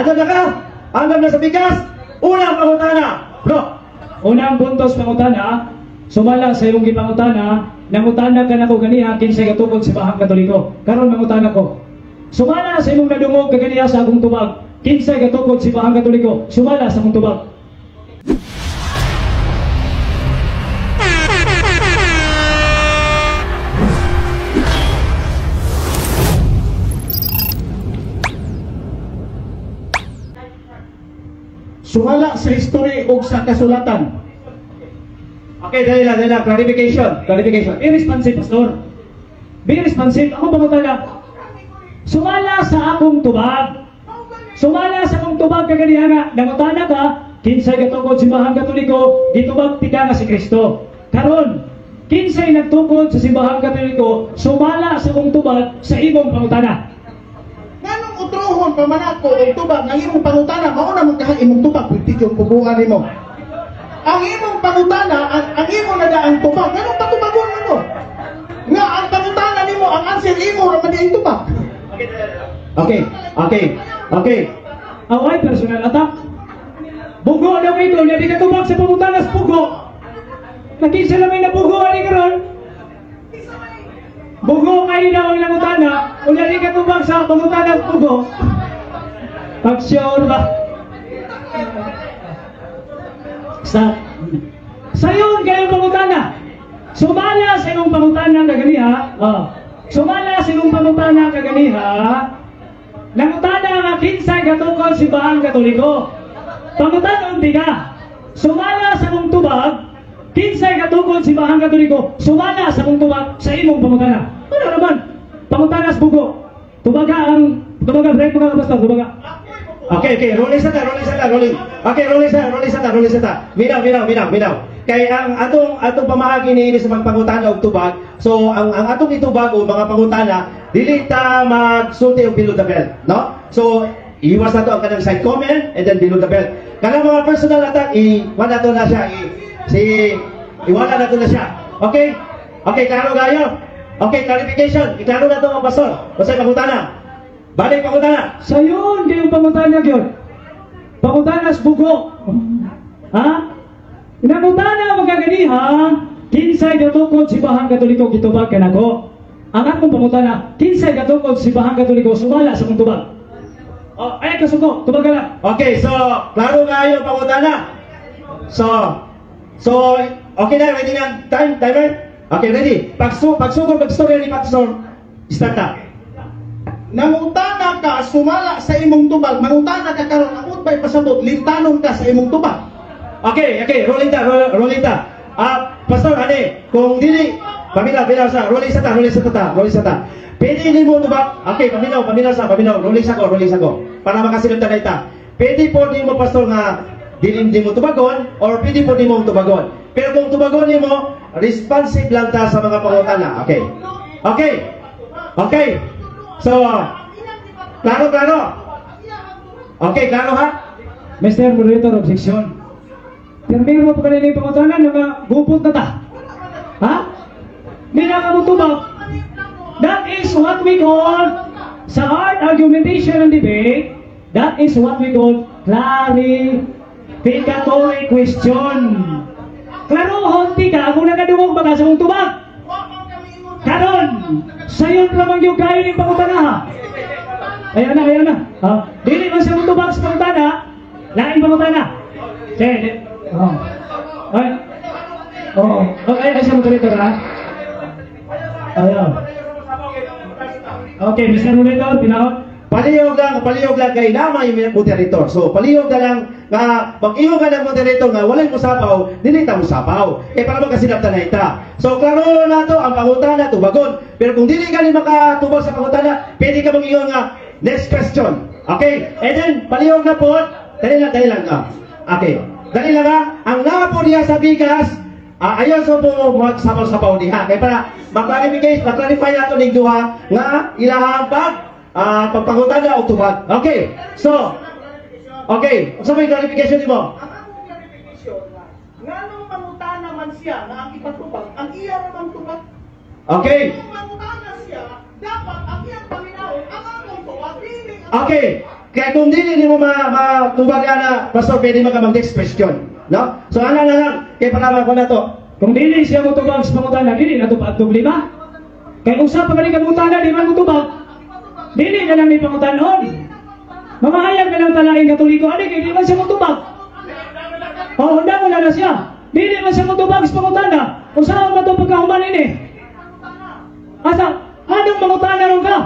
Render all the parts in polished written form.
Handa na ka? Handa na sa bigas? Unang pangutana, bro. Unang puntos pangutana, sumala sa iyong gipangutana, nangutana ka na ko ganiha kinsay katukod sa bahang Katoliko. Karon mangutana ko. Sumala sa imong nadungog kaganiha sa akong tubag, kinsay katukod sa bahang Katoliko. Sumala sa akong tubag. Sumala sa history o sa kasulatan. Okay, dali lang. Clarification. Be responsive, Pastor. Be responsive. Ako pangutana. Sumala sa akong tubag. Sumala sa akong tubag kaganiha nga. Nangutana ka, kinsay katukod sa bahang Katoliko, gitubag tika nga si Kristo. Karon, kinsay nagtukod sa simbahang Katoliko, sumala sa akong tubag sa imong pangutana. Nganong utrohon pamanako og tubag ang imong pangutana mao na magkaha imong tubag pwede yung pubuan nimo. Ang imong pangutana ang imong nadaang tubag nganong patubagon nimo? Nga ang pangutana nimo ang answer imo ra man ang tubag. Okay. Away personal attack. Bugo daw ito niya di ka tubag sa pangutana sa bugo. Nakisa lang may nabugo ani karon. Bugo kayo daw ang nangutana, ulan di ka tubag sa pangutana at bugo. Pag-sure ba? Stop. Sayon kayo pangutana. Sumala sa imong pangutana kaganiha. Sumala sa imong pangutana kaganiha. Nangutana nga kinsay katukod si bahang Katoliko. Pangutana unti ka. Sumala sa imong tubag. Kinsay katukod si bahang Katoliko, sumala sa mong tubag sa imong pangutana. Ano naman? Pangutana sa bugo. Tubaga, break mga kapastor, tubaga. Okay, rolling sa ta. Okay, rolling sa ta. Minaw. Kay ang atong pamahagi ni sa magpangutana og tubag. So ang atong itubag o mga pangutana, dili ta magsulti og below the belt, no? So iwas na to ang kanang side comment and then below the belt. Kanang mga personal attack, wala to na siya. Iwala na ito na siya. Okay, klaro kayo. Okay, clarification. Iklaro na ito mga pastor. Basta pangutana. Balik pangutana. Sayon, kayong pangutana yun. Pangutana sa bugo. Ha? Inangutana magaganiha, kinsay katukod si bahang Katoliko gitubag ka nako. Ang akong pangutana, kinsay katukod si bahang Katoliko sumala sa mong tubag. Ay, kasuko, tubag ka lang. Okay, so, klaro kayo pangutana. So, okay na, ready na, timer? Okay, ready. Pagsugod, mag-story ni Pastor, start na. Nangutana ka, sumala sa imong tubag, mangutana ka karon, akot ba'y pasabot, lintanon ka sa imong tubag. Okay, rolling ta. Pastor, kung dili, paminaw sa, rolling sa ta. Pwede ni mo tubag, okay, paminaw, rolling sa ko, para makasilip ta na ita. Pwede po ni mo, Pastor, nga, di mo tubagon or pwede po di mo tubagon. Pero kung tubagon niyo mo, responsive lang ta sa mga pangutana. Okay. So, klaro. Okay, klaro ha? Mr. Moderator, objection. Pero mo pa kanina yung pangutana na magupot na ta. Ha? Hindi na ka mo tubag. That is what we call, sa art, argumentation, and debate, that is what we call clarificatory question. Klaro, honti ka, kung nakadungog baka sa mong tubag. Karon, sayon ramang yung kayo ng pangutana ha. Ayan na. Dili man sa mong tubag sa pangutana, lain pangutana. Sige, ay sa moderator ha. Ayan. Okay, Mr. Moderator, pinahon. Palihog lang kay nama yung moderator. So, palihog na lang nga, mag-iyo ka ng moderator nga, walay musapaw, dili ta musapaw. Para magkasinapta na ita. So, klaro na to, ang pangutana, tubagon. Pero kung dili ka rin makatubag sa pangutana, pwede ka mag-iyo nga, next question. Okay? And then, palihog na po, dali lang ka. Okay. Dali lang ha, ang napo niya sa bigas, ayaw so po magsapaw-sapaw niya. Kaya para mag-clarify nato ng duha nga ilahang pagpangutana o tubag. Okay. So, so may clarification mo? Ang akong clarification nga nung mangutana man siya na ang ipatubag, ang iya naman tubag. Okay. Kung mangutana siya, dapat ang iyang paminahon, ang akong tubag, Okay. Kaya kung dili mo matubag na, pastor, pwede ka mag-next question. No? So, ano na lang, kaya panaman ko na to. Kung dili siya motubag sa pangutana, dili na ito pa problema. Kaya usap pa ka pangutana, di man motubag. Dili na lang may pangutanon. Mamahayag na lang talaking Katoliko, ano kaya di man siya motubag. O, handa mo na siya. Dili man siya motubag sa pangutana. Usahan mo ito pagkahumanin eh. Asa, anong pangutana ron ka?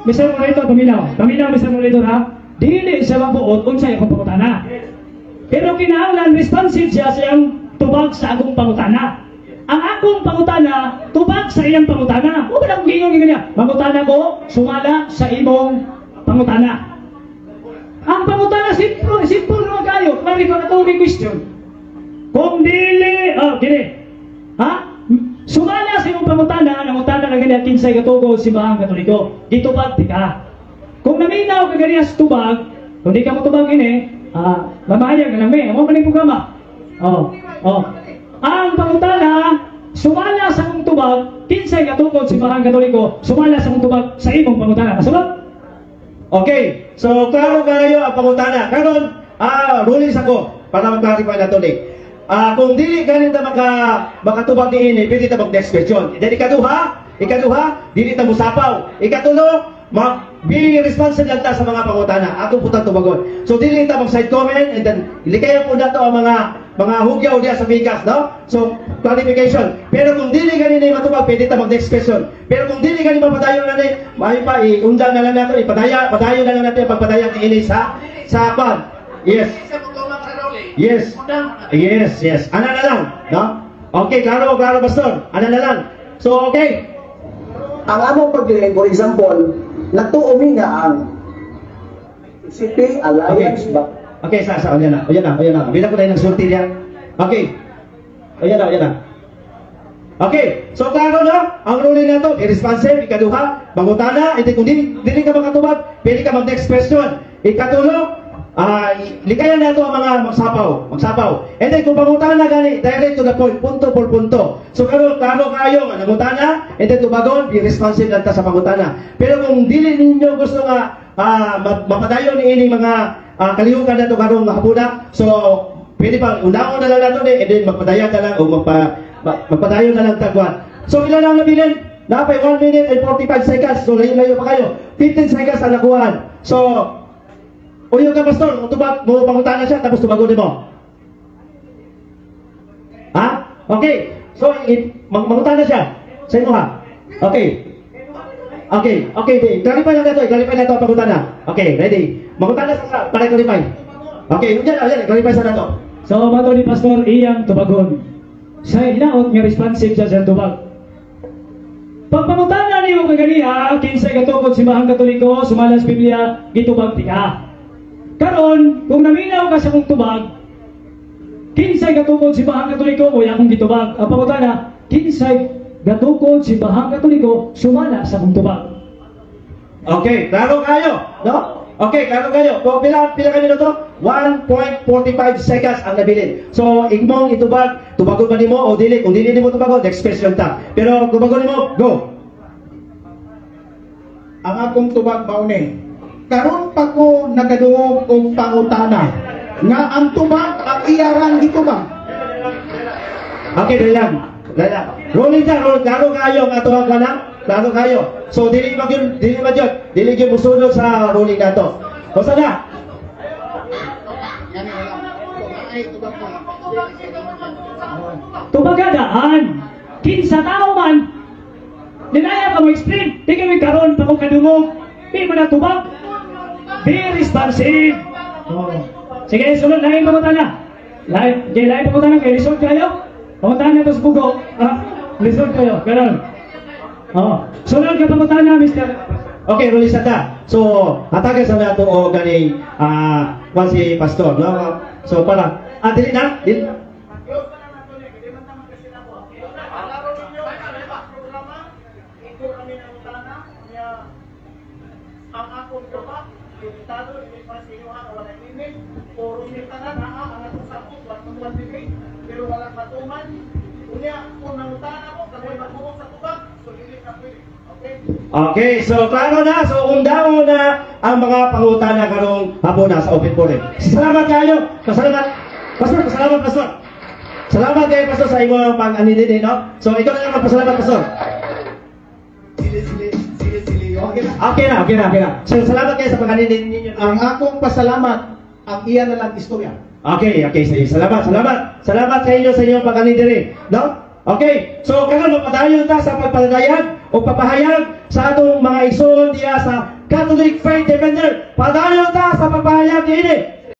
Mr. Monitor, paminaw, Mr. Monitor ha. Dili siya mabuot kung siya akong pangutana. Pero kinahanglan responsive siya sa iyang tubag sa akong pangutana. Ang akong pangutana, tubag sa iyang pangutana. O ba na kung gingon niya? Pangutana ko, sumala sa imong pangutana. Ang pangutana, simple naman kayo. Mari ko na ito may question. Kung dili, gini. Ha? Sumala sa imong pangutana, nangutana na ganyan, kinsay katugo, simbahan Katoliko. Ditubag, di ka. Kung naminaw ka ganyan sa tubag, kung di ka mo tubag ini, mamahayag ka lang may, mo maning programa. Ang pangutana, sumala sa mong tubag, kinsay katugo, simbahan Katoliko, sumala sa mong tubag sa imong pangutana. Kasunod? Okay, so klaro kayo ang pangutana. Karon, rulings ako para mag-clarify na ito kung dili ganin ta makatubag ni ini, pwede ta mag-next question. Then ikaduha, dili ta musapaw. Ikatulo, be responsible lang ta sa mga pangutana. Atong putang tubagon. So dili ta mag-side comment and then ilikayan po na to ang mga hugyaw diya sa bigas, no? So, clarification. Pero kung dili ganin na matubag, pwede ta mag-next question. Pero kung dili ganin mapadayon na ni, may pa iundang na lang nato, padayon na lang natin ang pagpadayon ni ini sa pan. Yes. Yes. Ano na lang, no? Okay, klaro, pastor. Ano na lang. So, okay. Ang among pagdiling, for example, natuumi nga ang City Alliance ba? Okay, Ayan na. Bila ko na yung nagsulti niya. Okay. Ayan na. Okay, so klaro na, ang ruling na to, irresponsive, ikaduha, mangutana, hindi kung dili ka makatubag, pwede ka mag-next question. Ikatulo, likayan na ito ang mga magsapaw. And then kung pangutana na gani, direct to the point, punto por punto. So klaro kayo, nangutana, and then tubagon, irresponsive lang ta sa pangutana. Pero kung dili ninyo gusto nga, mapadayon ni ini mga kalihukan na ito karong hapuna, so pwede pang undaon na lang nato and then magpadayon na lang o magpadayon na lang tagwan. So ilan ang nabilin? Napay 1 minute and 45 seconds. So layo pa kayo. 15 seconds ang nakuhaan. So uyo ka, pastor, tubag mo pangutana siya tapos tubagon mo. Ha? Okay. So mangutana siya. Sa imo ha. Okay. Clarify na ito ang pangutana. Okay, ready. Mangutana sa para clarify. Okay, yan, clarify sa nato. So, mato ni Pastor iyang tubagon. Sa hinaot nga responsive siya sa tubag. Pagpangutana niyo kaganiha, kinsay katugod simbahan Katoliko, sumalas Biblia, gitubag ti ka. Karon, kung naminaw ka sa mong tubag, kinsay katugod simbahan Katoliko, o akong gitubag. Ang pangutana, kinsay gatukod simbahan Katoliko, sumala sa mong tubag. Okay, klaro kayo, no? Okay, klaro kayo. So, pila kanino to? 1.45 seconds ang nabilin. So, igmong itubag, tubagon ba nimo o dili? Kung dili nimo tubagon, next question ta. Pero kung tubagon nimo, go. Ang akong tubag baune. Karon pa ko nagadungog og pangutana nga ang tubag ang iyarang gitubag. Okay, dali lang. Rolling ta, klaro kayo nga tuwag ka na. Klaro kayo. So, dili gyud musunod sa rolling na to. Basta na. Tubagadaan, kinsa tao man, dinaya ka mo explain, di kami karon pa kong kadungog, di mo na tubag, be responsive. Sige, sunod, lain pangutana. Lain pangutana kayo, resort kayo? Pangutana to sa bugo, resort kayo, ganon. Sunod ka pangutana, Mr. Okay, release na ta. So, hatagan sa nato o gani si pastor, no? So, para dili na. Ang akong tubag, yung tado, yung pasinuhan, wala limit, puro nitanan, ang atong sakot, wala limit, pero walang patuman. Unya, kung nangutan ako, kami magmumok sa tubag, Okay, so klaro na, so undamo na ang mga pangutana karong hapon na sa open forum. Salamat kayo. Pasalamat. Pastor, pasalamat pastor. Salamat kayo pastor sa imong pag-anidin, no? So ikaw na lang magpasalamat pastor. Okay na. So salamat kayo sa pag-anidin ninyo. Ang akong pasalamat, ang iya na lang istorya. Okay, sige. Salamat sa inyo sa inyong pag-anidin, no? Okay, so karon mapadayon ta sa pagpadayag o papahayag sa atong mga igsoon diya sa Catholic Faith Defender. Padayon ta sa pagpahayag ini